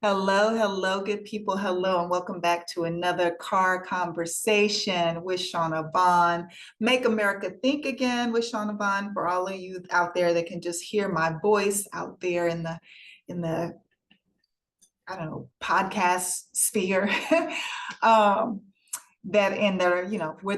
Hello, hello, good people. Hello, and welcome back to another car conversation with Shaunavonn. Make America Think Again with Shaunavonn. For all of you out there that can just hear my voice out there in the I don't know, podcast sphere. um, whether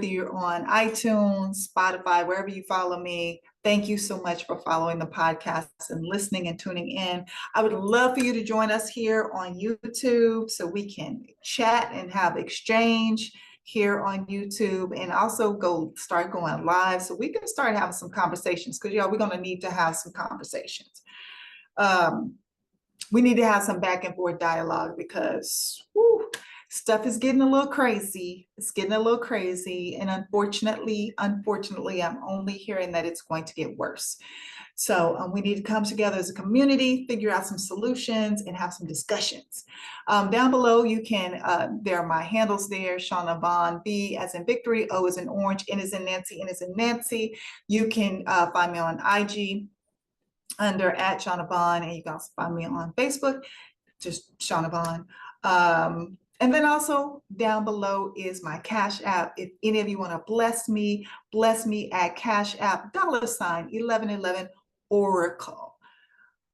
you're on iTunes, Spotify, wherever you follow me, thank you so much for following the podcast and listening and tuning in. I would love for you to join us here on YouTube so we can chat and have exchange here on YouTube, and also start going live so we can start having some conversations, because we're going to need to have some conversations. We need to have some back and forth dialogue because stuff is getting a little crazy. It's getting a little crazy. And unfortunately, I'm only hearing that it's going to get worse. So we need to come together as a community, figure out some solutions, and have some discussions. Down below, you can, there are my handles there, Shaunavonn, B as in victory, O as in orange, N as in Nancy, N as in Nancy. You can find me on IG under @Shaunavonn, and you can also find me on Facebook, just Shaunavonn. And then also down below is my Cash App. If any of you want to bless me at Cash App $1111 Oracle.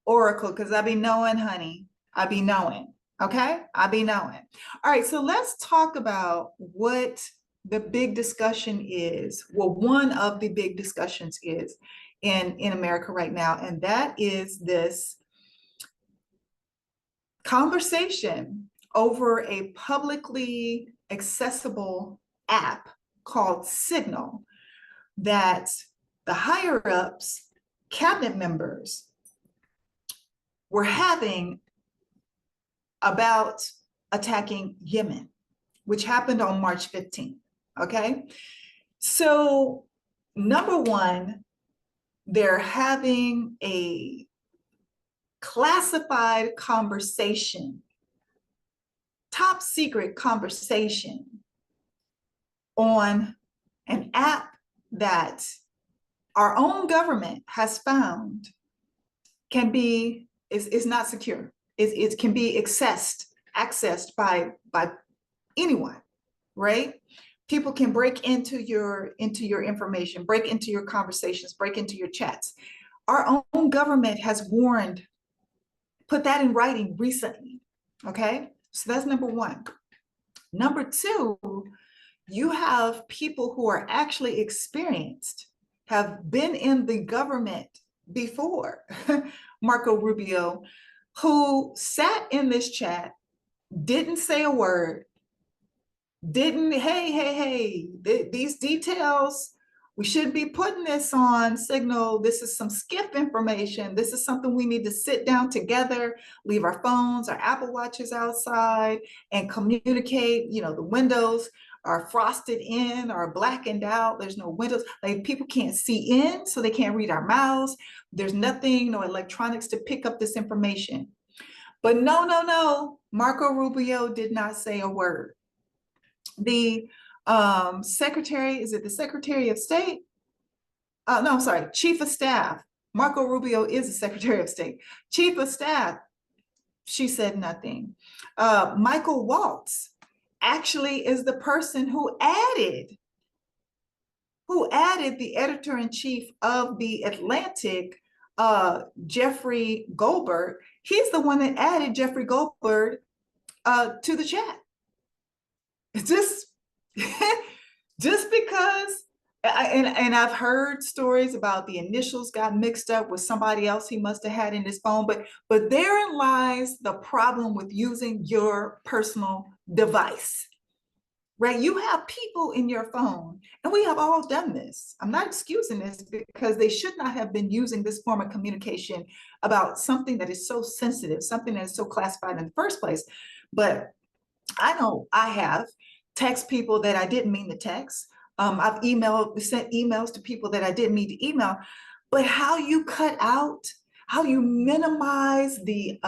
Oracle, because I be knowing, honey. I be knowing. Okay? I be knowing. All right, so let's talk about what the big discussion is. Well, one of the big discussions is in America right now, and that is this conversation over a publicly accessible app called Signal that the higher ups, cabinet members, were having about attacking Yemen, which happened on March 15th. Okay, so number one, they're having a classified conversation, top secret conversation on an app that our own government has found is not secure. It can be accessed by anyone, right? People can break into your information, break into your conversations, break into your chats. Our own government has warned, put that in writing recently. Okay, so that's number one. Number two, you have people who are actually experienced, have been in the government before. Marco Rubio, who sat in this chat, didn't say a word, hey, these details, we shouldn't be putting this on Signal. This is some skiff information. This is something we need to sit down together, leave our phones, our Apple Watches outside, and communicate. The windows are frosted in or blackened out. There's no windows. Like, people can't see in, so they can't read our mouths. There's nothing, no electronics to pick up this information. But no, Marco Rubio did not say a word. The secretary, is it the Secretary of State? No, I'm sorry, Chief of Staff. Marco Rubio is the Secretary of State. Chief of Staff, she said nothing. Michael Waltz actually is the person who added the editor-in-chief of The Atlantic, Jeffrey Goldberg. He's the one that added Jeffrey Goldberg to the chat. Just because, and I've heard stories about the initials got mixed up with somebody else he must have had in his phone, but therein lies the problem with using your personal device, right? You have people in your phone, and we have all done this. I'm not excusing this, because they should not have been using this form of communication about something that is so sensitive, something that is so classified in the first place. But I know I have text people that I didn't mean to text. I've sent emails to people that I didn't mean to email. But how you cut out, how you minimize the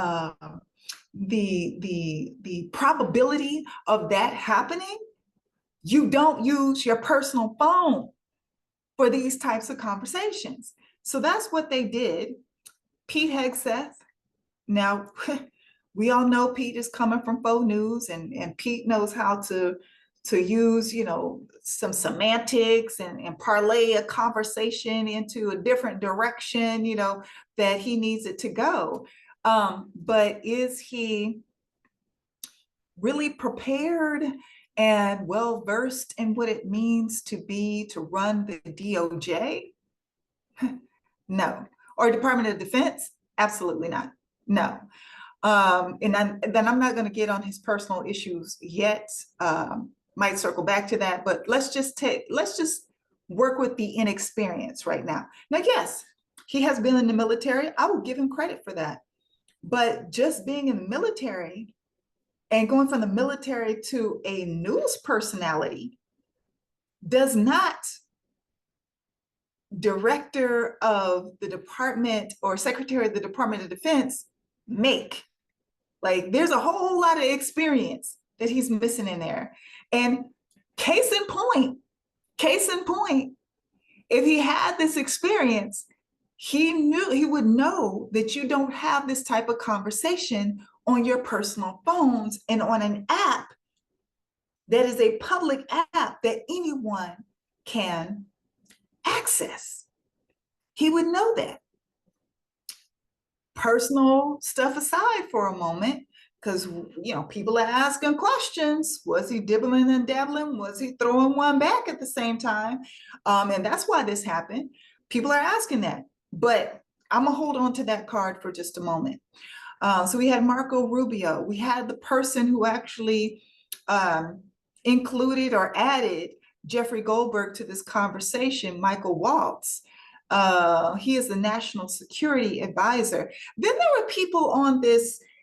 probability of that happening, you don't use your personal phone for these types of conversations. So that's what they did. Pete Hegseth, now We all know Pete is coming from faux news, and Pete knows how to use, some semantics and parlay a conversation into a different direction, that he needs it to go. But is he really prepared and well versed in what it means to run the DOJ? No. Or Department of Defense? Absolutely not. No. Then I'm not going to get on his personal issues yet. Might circle back to that, but let's just work with the inexperience right now. Now, yes, he has been in the military. I will give him credit for that. But just being in the military and going from the military to a news personality does not director of the department or secretary of the Department of Defense make. Like, there's a whole lot of experience that he's missing in there. And case in point, if he had this experience, he would know that you don't have this type of conversation on your personal phones and on an app that is a public app that anyone can access. He would know that. Personal stuff aside for a moment, because people are asking questions. Was he dibbling and dabbling? Was he throwing one back at the same time? And that's why this happened. People are asking that, but I'm gonna hold on to that card for just a moment. So we had Marco Rubio. We had the person who actually included or added Jeffrey Goldberg to this conversation, Michael Waltz. He is the National Security Advisor. Then there were people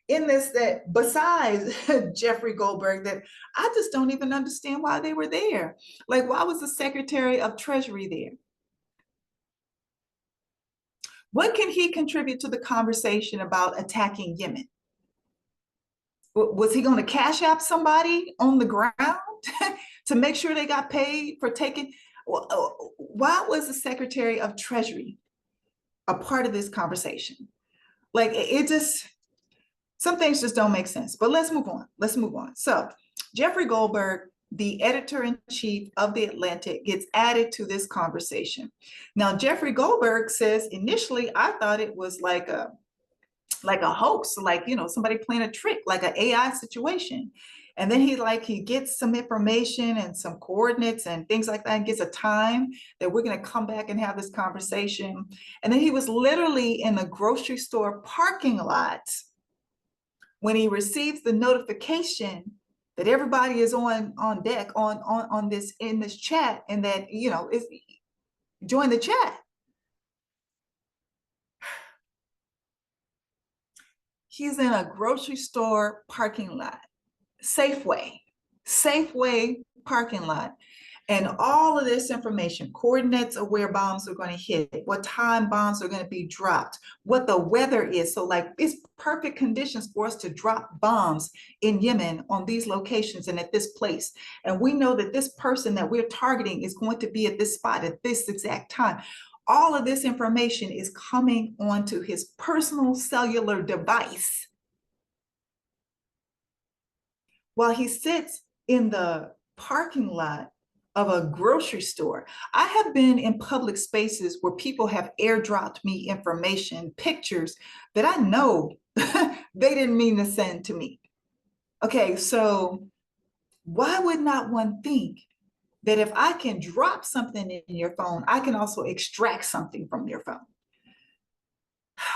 in this that besides Jeffrey Goldberg that I just don't even understand why they were there. Like, why was the Secretary of Treasury there? What can he contribute to the conversation about attacking Yemen? Was he going to cash out somebody on the ground to make sure they got paid for taking? Why was the Secretary of Treasury a part of this conversation? Like, some things just don't make sense, but let's move on. So Jeffrey Goldberg, the editor-in-chief of The Atlantic, gets added to this conversation. Now, Jeffrey Goldberg says, initially, I thought it was like a hoax, like, somebody playing a trick, like an AI situation. And then he gets some information and some coordinates and things like that, and gets a time that we're going to come back and have this conversation. And then he was literally in the grocery store parking lot when he receives the notification that everybody is on deck on this, in this chat, and that is join the chat. He's in a grocery store parking lot, Safeway parking lot, and all of this information, coordinates of where bombs are going to hit, what time bombs are going to be dropped, what the weather is. So like, it's perfect conditions for us to drop bombs in Yemen on these locations and at this place. And we know that this person that we're targeting is going to be at this spot at this exact time. All of this information is coming onto his personal cellular device while he sits in the parking lot of a grocery store. I have been in public spaces where people have airdropped me information, pictures that I know they didn't mean to send to me. Okay, so why would not one think that if I can drop something in your phone, I can also extract something from your phone?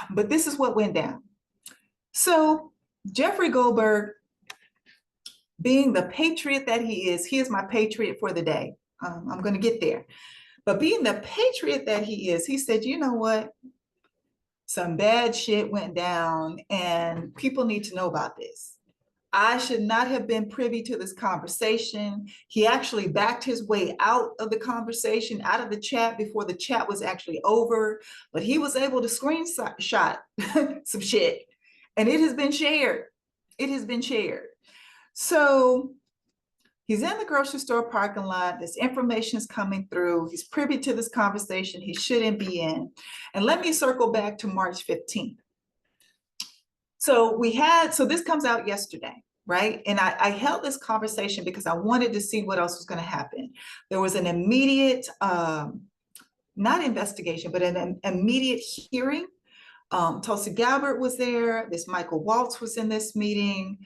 But this is what went down. So Jeffrey Goldberg, being the patriot that he is my patriot for the day. I'm going to get there. But being the patriot that he is, he said, you know what? Some bad shit went down and people need to know about this. I should not have been privy to this conversation. He actually backed his way out of the conversation, out of the chat before the chat was actually over, but he was able to screenshot some shit, and it has been shared. So he's in the grocery store parking lot. This information is coming through. He's privy to this conversation he shouldn't be in. And let me circle back to March 15th. So this comes out yesterday, right? And I held this conversation because I wanted to see what else was going to happen. There was an immediate, not investigation, but an immediate hearing. Tulsi Gabbard was there. This Michael Waltz was in this meeting.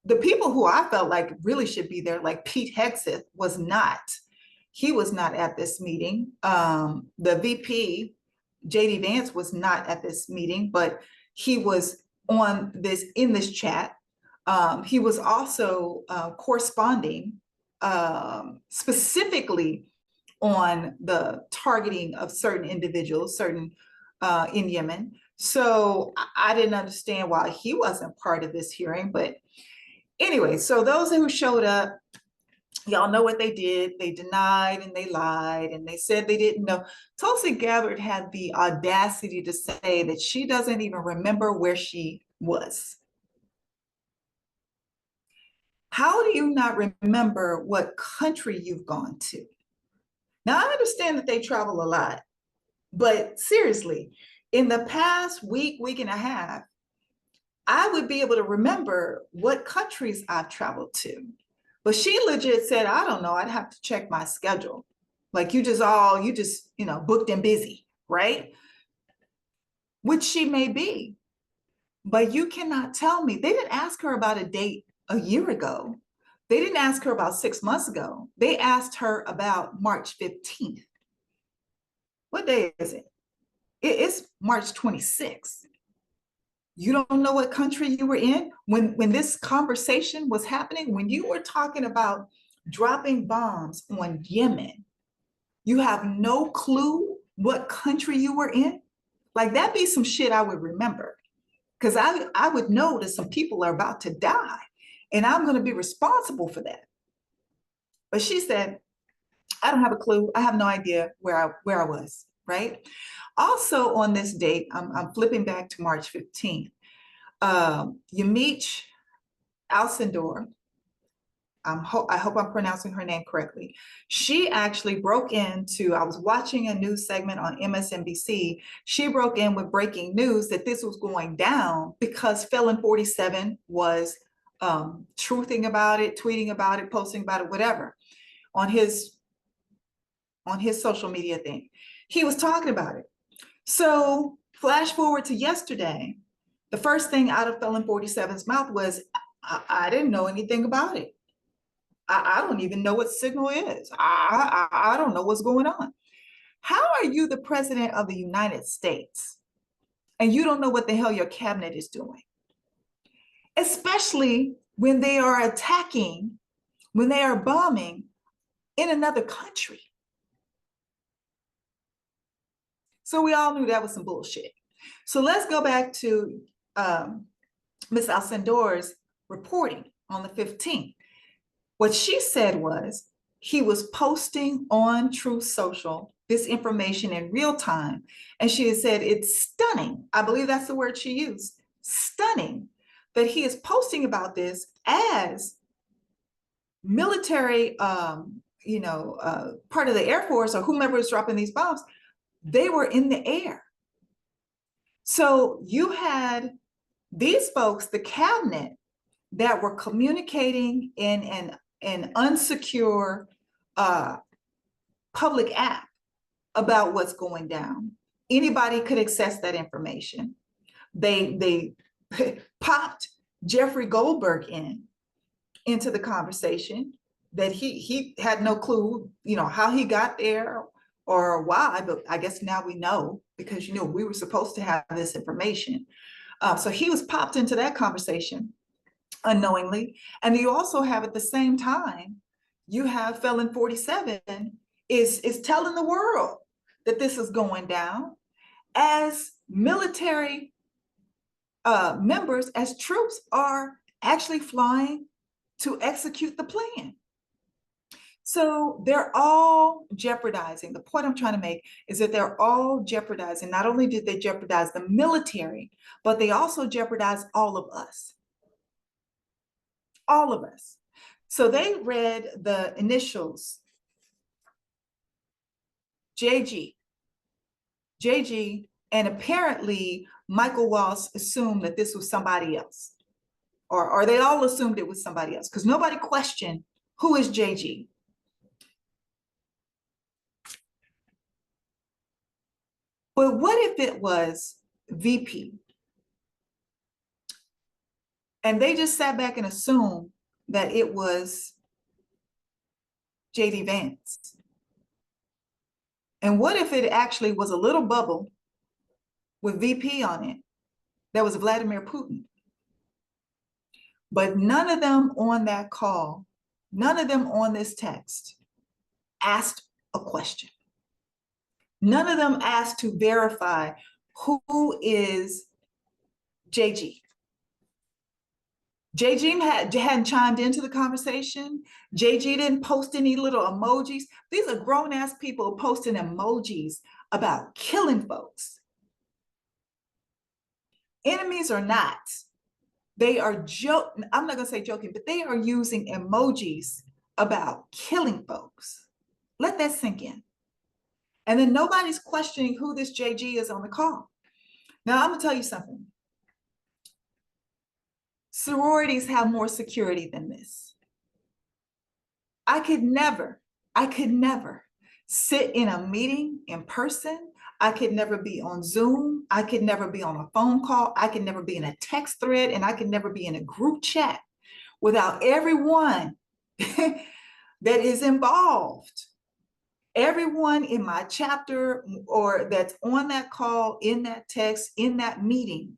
The people who I felt like really should be there, like Pete Hegseth, was not. He was not at this meeting. The VP, JD Vance, was not at this meeting, but he was in this chat. He was also corresponding specifically on the targeting of certain individuals, in Yemen. So I didn't understand why he wasn't part of this hearing, but anyway, so those who showed up, y'all know what they did. They denied and they lied and they said they didn't know. Tulsi Gabbard had the audacity to say that she doesn't even remember where she was. How do you not remember what country you've gone to? Now, I understand that they travel a lot, but seriously, in the past week and a half, I would be able to remember what countries I've traveled to. But she legit said, I don't know, I'd have to check my schedule. Like you just, booked and busy, right? Which she may be, but you cannot tell me. They didn't ask her about a date a year ago. They didn't ask her about 6 months ago. They asked her about March 15th. What day is it? It's March 26th. You don't know what country you were in when this conversation was happening, when you were talking about dropping bombs on Yemen. You have no clue what country you were in. Like that'd be some shit I would remember, because I would know that some people are about to die and I'm going to be responsible for that. But she said, I don't have a clue. I have no idea where I was, right? Also on this date, I'm flipping back to March 15th. Yamiche Alcindor, I hope I'm pronouncing her name correctly. She actually broke into, I was watching a news segment on MSNBC. She broke in with breaking news that this was going down because Felon 47 was truthing about it, tweeting about it, posting about it, whatever, on his social media thing. He was talking about it. So flash forward to yesterday, the first thing out of Felon 47's mouth was, I didn't know anything about it. I don't even know what Signal is. I don't know what's going on. How are you the president of the United States and you don't know what the hell your cabinet is doing? Especially when they are attacking, when they are bombing in another country. So we all knew that was some bullshit. So let's go back to Ms. Alcindor's reporting on the 15th. What she said was he was posting on Truth Social this information in real time. And she had said, it's stunning. I believe that's the word she used. Stunning that he is posting about this as military, part of the Air Force or whomever is dropping these bombs. They were in the air. So you had these folks, the cabinet, that were communicating in an unsecure public app about what's going down. Anybody could access that information. They popped Jeffrey Goldberg into the conversation that he had no clue, how he got there or why, but I guess now we know because, we were supposed to have this information. So he was popped into that conversation unknowingly. And you also have at the same time, you have Felon 47 is telling the world that this is going down as military members, as troops are actually flying to execute the plan. So they're all jeopardizing. The point I'm trying to make is that they're all jeopardizing. Not only did they jeopardize the military, but they also jeopardized all of us. All of us. So they read the initials, JG, And apparently, Michael Walsh assumed that this was somebody else, or they all assumed it was somebody else because nobody questioned who is JG. But what if it was VP? And they just sat back and assumed that it was JD Vance. And what if it actually was a little bubble with VP on it that was Vladimir Putin? But none of them on that call, none of them on this text asked a question. None of them asked to verify who is JG. JG hadn't chimed into the conversation. JG didn't post any little emojis. These are grown-ass people posting emojis about killing folks. Enemies or not, they are I'm not gonna say joking, but they are using emojis about killing folks. Let that sink in. And then nobody's questioning who this JG is on the call. Now I'm gonna tell you something. Sororities have more security than this. I could never sit in a meeting in person. I could never be on Zoom. I could never be on a phone call. I could never be in a text thread, and I could never be in a group chat without everyone that is involved. Everyone in my chapter or that's on that call, in that text, in that meeting,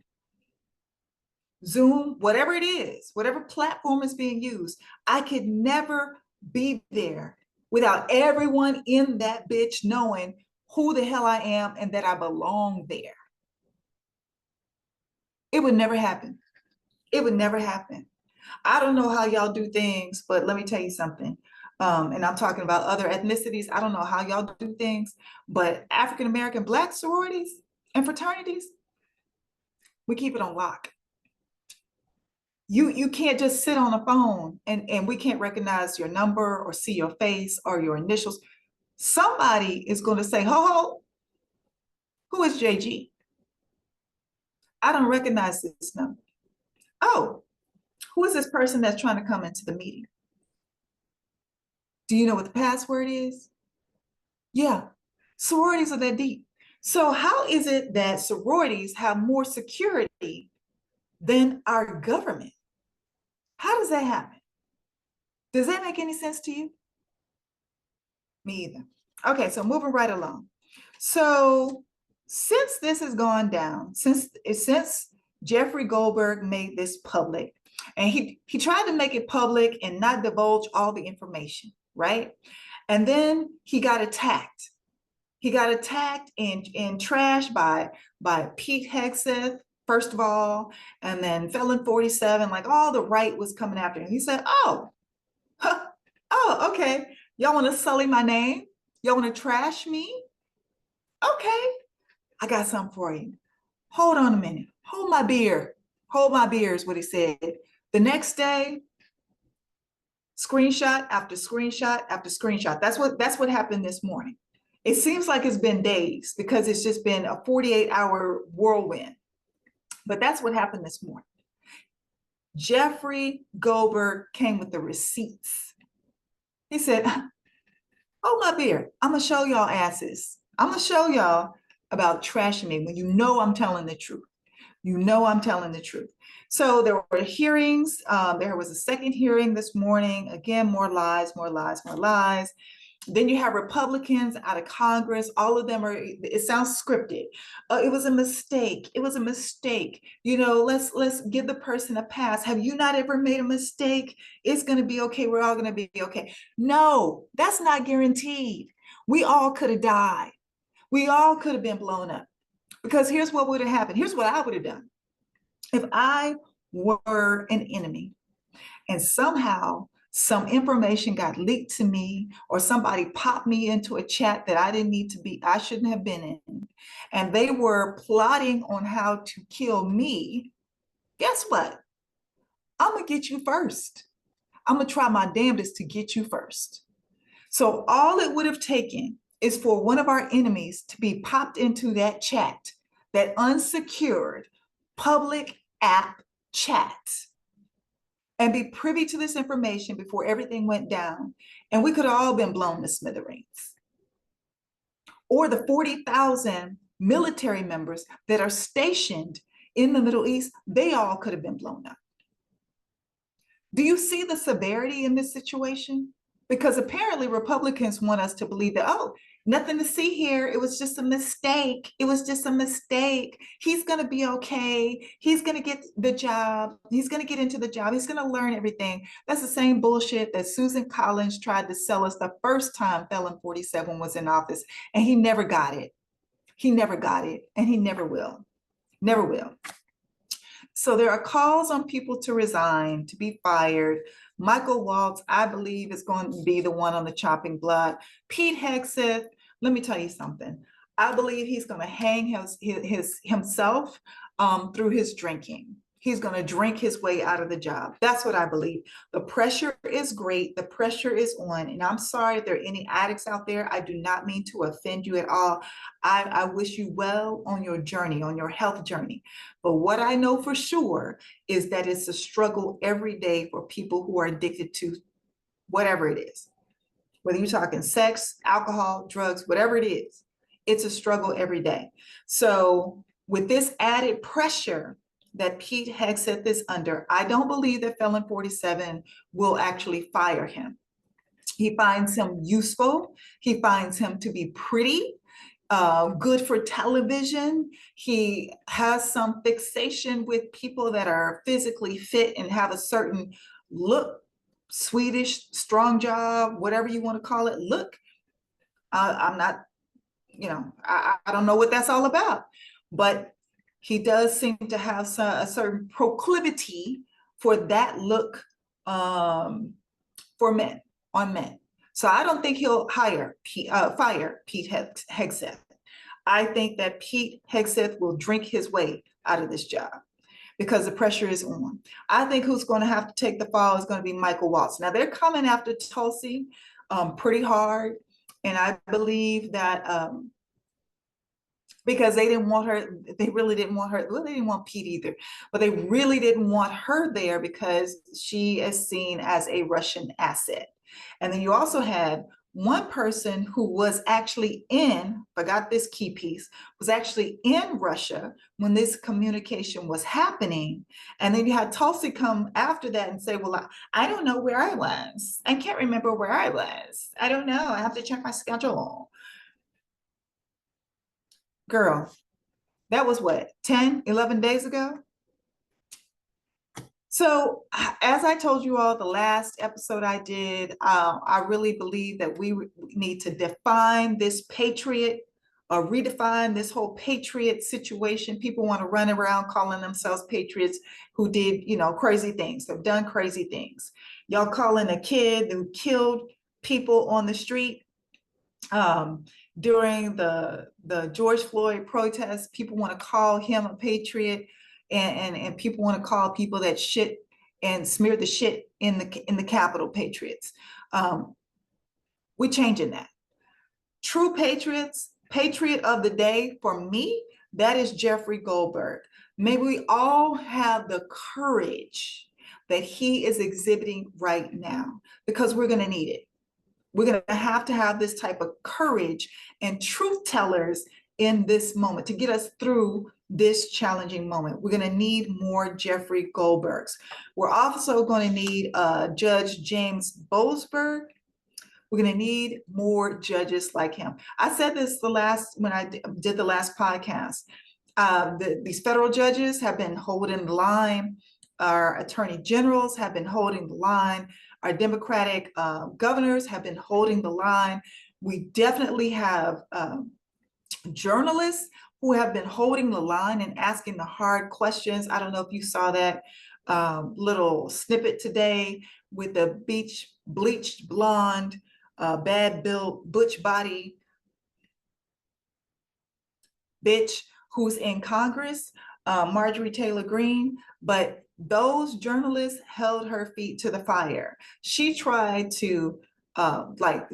Zoom, whatever it is, whatever platform is being used, I could never be there without everyone in that bitch knowing who the hell I am and that I belong there. It would never happen. It would never happen. I don't know how y'all do things, but let me tell you something. And I'm talking about other ethnicities. I don't know how y'all do things, but African American Black sororities and fraternities, we keep it on lock. You can't just sit on a phone and we can't recognize your number or see your face or your initials. Somebody is going to say, ho, who is JG? I don't recognize this number. Oh, who is this person that's trying to come into the meeting? Do you know what the password is? Yeah, sororities are that deep. So how is it that sororities have more security than our government? How does that happen? Does that make any sense to you? Me either. Okay, so moving right along. So since this has gone down, since Jeffrey Goldberg made this public, and he tried to make it public and not divulge all the information, right? And then he got attacked. He got attacked and trashed by Pete Hegseth, first of all, and then Felon 47, like all the right was coming after him. He said, oh, okay. Y'all want to sully my name? Y'all want to trash me? Okay, I got something for you. Hold on a minute. Hold my beer. Hold my beer is what he said. The next day, screenshot after screenshot after screenshot. That's what happened this morning. It seems like it's been days because it's just been a 48-hour whirlwind. But that's what happened this morning. Jeffrey Goldberg came with the receipts. He said, hold my beer. I'm going to show y'all asses. I'm going to show y'all about trashing me when you know I'm telling the truth. You know I'm telling the truth. So there were hearings. There was a second hearing this morning. Again, more lies, more lies, more lies. Then you have Republicans out of Congress. All of them are, it sounds scripted. It was a mistake. It was a mistake. You know, let's give the person a pass. Have you not ever made a mistake? It's going to be okay. We're all going to be okay. No, that's not guaranteed. We all could have died. We all could have been blown up. Because here's what would have happened. Here's what I would have done. If I were an enemy and somehow some information got leaked to me or somebody popped me into a chat that I didn't need to be, I shouldn't have been in, and they were plotting on how to kill me, guess what? I'm gonna get you first. I'm gonna try my damnedest to get you first. So all it would have taken is for one of our enemies to be popped into that chat that unsecured public app chat and be privy to this information before everything went down, and we could have all been blown to smithereens. Or the 40,000 military members that are stationed in the Middle East, they all could have been blown up. Do you see the severity in this situation? Because apparently Republicans want us to believe that, oh, nothing to see here. It was just a mistake. It was just a mistake. He's going to be okay. He's going to get the job. He's going to get into the job. He's going to learn everything. That's the same bullshit that Susan Collins tried to sell us the first time Felon 47 was in office, and he never got it. He never got it, and he never will. Never will. So there are calls on people to resign, to be fired. Michael Waltz, I believe, is going to be the one on the chopping block. Pete Hegseth, let me tell you something. I believe he's going to hang himself through his drinking. He's going to drink his way out of the job. That's what I believe. The pressure is great. The pressure is on. And I'm sorry if there are any addicts out there. I do not mean to offend you at all. I wish you well on your journey, on your health journey. But what I know for sure is that it's a struggle every day for people who are addicted to whatever it is. Whether you're talking sex, alcohol, drugs, whatever it is, it's a struggle every day. So with this added pressure that Pete Hegseth is under, I don't believe that Felon 47 will actually fire him. He finds him useful. He finds him to be pretty, good for television. He has some fixation with people that are physically fit and have a certain look, Swedish, strong job, whatever you want to call it. Look, I'm not, I don't know what that's all about, but he does seem to have a certain proclivity for that look for men, on men. So I don't think he'll fire Pete Hegseth. I think that Pete Hegseth will drink his way out of this job because the pressure is on. I think who's going to have to take the fall is going to be Michael Waltz. Now they're coming after Tulsi pretty hard. And I believe that because they didn't want her, they really didn't want her, well, they didn't want Pete either, but they really didn't want her there because she is seen as a Russian asset. And then you also had one person who was actually forgot this key piece, was actually in Russia when this communication was happening. And then you had Tulsi come after that and say, well, I don't know where I was. I can't remember where I was. I don't know. I have to check my schedule. Girl, that was what, 10, 11 days ago? So as I told you all the last episode I did, I really believe that we need to define this patriot or redefine this whole patriot situation. People want to run around calling themselves patriots who did, crazy things, have done crazy things. Y'all calling a kid who killed people on the street during the George Floyd protests, people want to call him a patriot, and people want to call people that shit and smear the shit in the Capitol patriots. We're changing that. True patriots, patriot of the day for me, that is Jeffrey Goldberg. May we all have the courage that he is exhibiting right now, because we're going to need it. We're going to have this type of courage and truth tellers in this moment to get us through this challenging moment. We're going to need more Jeffrey Goldbergs. We're also going to need Judge James Boasberg. We're going to need more judges like him. I said this when I did the last podcast. These federal judges have been holding the line. Our attorney generals have been holding the line. Our Democratic governors have been holding the line. We definitely have journalists who have been holding the line and asking the hard questions. I don't know if you saw that little snippet today with the bleached blonde, bad built, butch body bitch who's in Congress, Marjorie Taylor Greene, but those journalists held her feet to the fire. She tried to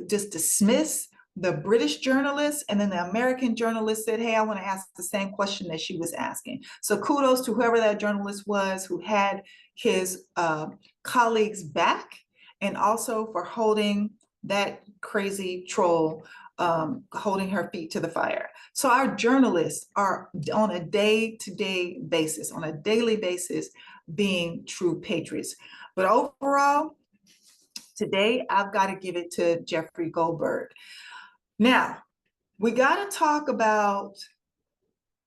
just dismiss the British journalist, and then the American journalist said, hey, I want to ask the same question that she was asking. So kudos to whoever that journalist was who had his colleagues back, and also for holding that crazy troll, holding her feet to the fire. So our journalists are on a day-to-day basis, on a daily basis, being true patriots. But overall, today, I've got to give it to Jeffrey Goldberg. Now, we got to talk about,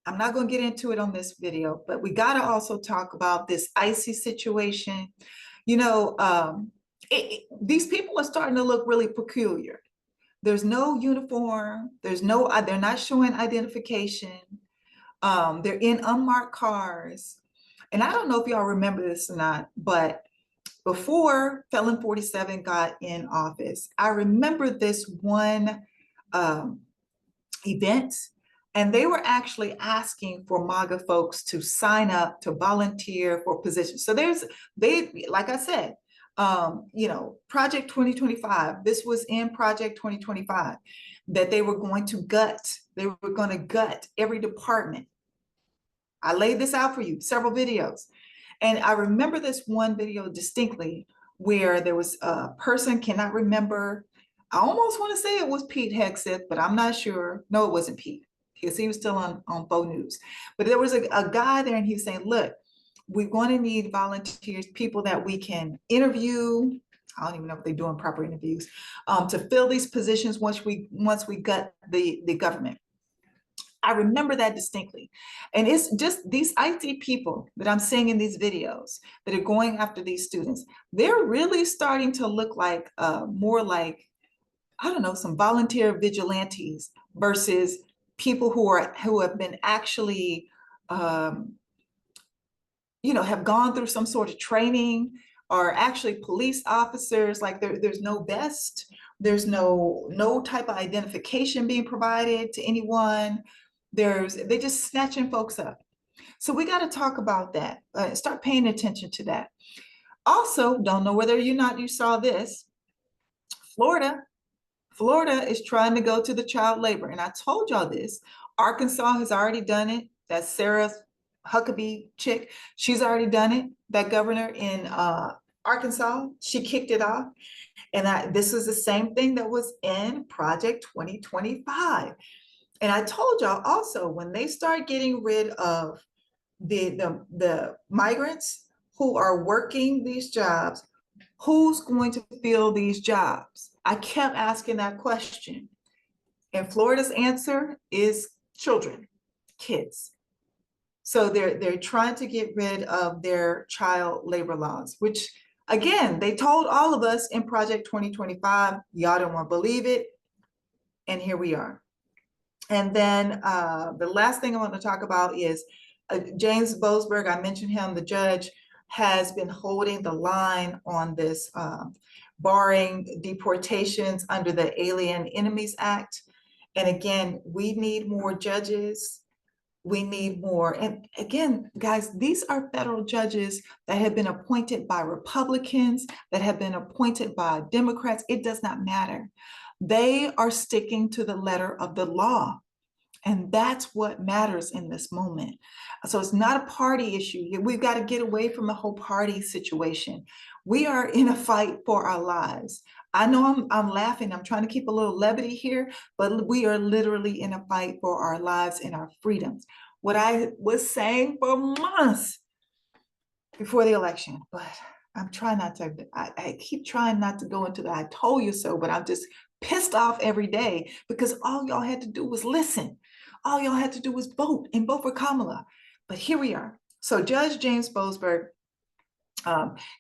I'm not going to get into it on this video, but we got to also talk about this icy situation. You know, these people are starting to look really peculiar. There's no uniform. They're not showing identification. They're in unmarked cars. And I don't know if y'all remember this or not, but before Felon 47 got in office, I remember this one event, and they were actually asking for MAGA folks to sign up to volunteer for positions. So like I said, you know, Project 2025, this was in Project 2025, that they were going to gut every department. I laid this out for you, several videos. And I remember this one video distinctly where there was a person, cannot remember. I almost want to say it was Pete Hegseth, but I'm not sure. No, it wasn't Pete, because he was still on Bo News. But there was a guy there, and he was saying, look, we're going to need volunteers, people that we can interview. I don't even know if they're doing proper interviews, to fill these positions once we gut the government. I remember that distinctly. And it's just these IT people that I'm seeing in these videos that are going after these students. They're really starting to look like more like, I don't know, some volunteer vigilantes versus people who have been actually, you know, have gone through some sort of training, or actually police officers. Like there's no vest, there's no type of identification being provided to anyone. They're just snatching folks up. So we got to talk about that. Start paying attention to that. Also, don't know whether you saw this. Florida is trying to go to the child labor. And I told y'all this. Arkansas has already done it. That Sarah Huckabee chick, she's already done it. That governor in Arkansas, she kicked it off. And this is the same thing that was in Project 2025. And I told y'all also, when they start getting rid of the migrants who are working these jobs, who's going to fill these jobs? I kept asking that question. And Florida's answer is children, kids. So they're trying to get rid of their child labor laws, which again, they told all of us in Project 2025, y'all don't want to believe it. And here we are. And then the last thing I want to talk about is James Boasberg. I mentioned him. The judge has been holding the line on this, barring deportations under the Alien Enemies Act. And again, we need more judges. We need more. And again, guys, these are federal judges that have been appointed by Republicans, that have been appointed by Democrats. It does not matter. They are sticking to the letter of the law. And that's what matters in this moment. So it's not a party issue. We've got to get away from the whole party situation. We are in a fight for our lives. I know I'm laughing. I'm trying to keep a little levity here, but we are literally in a fight for our lives and our freedoms. What I was saying for months before the election, but I'm trying not to, I keep trying not to go into the I told you so, but I'm just pissed off every day because all y'all had to do was listen. All y'all had to do was vote and vote for Kamala. But here we are. So Judge James Boasberg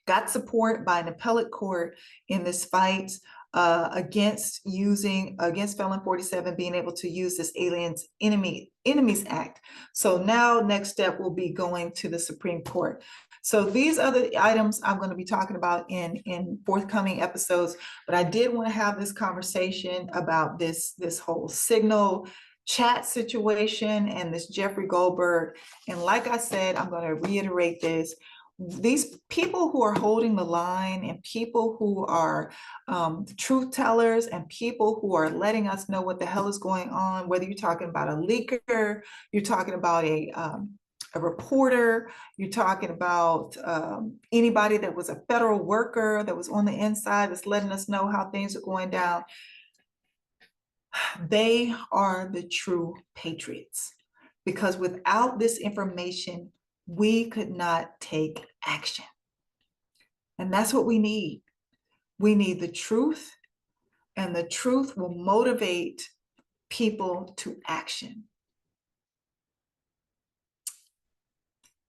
got support by an appellate court in this fight against Felon 47 being able to use this Aliens Enemies Act. So now next step will be going to the Supreme Court. So these are the items I'm going to be talking about in forthcoming episodes, but I did want to have this conversation about this whole Signal chat situation and this Jeffrey Goldberg. And like I said, I'm going to reiterate this. These people who are holding the line, and people who are truth tellers, and people who are letting us know what the hell is going on, whether you're talking about a leaker, you're talking about a reporter, you're talking about anybody that was a federal worker that was on the inside that's letting us know how things are going down. They are the true patriots, because without this information, we could not take action. And that's what we need. We need the truth, and the truth will motivate people to action.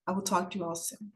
I will talk to you all soon.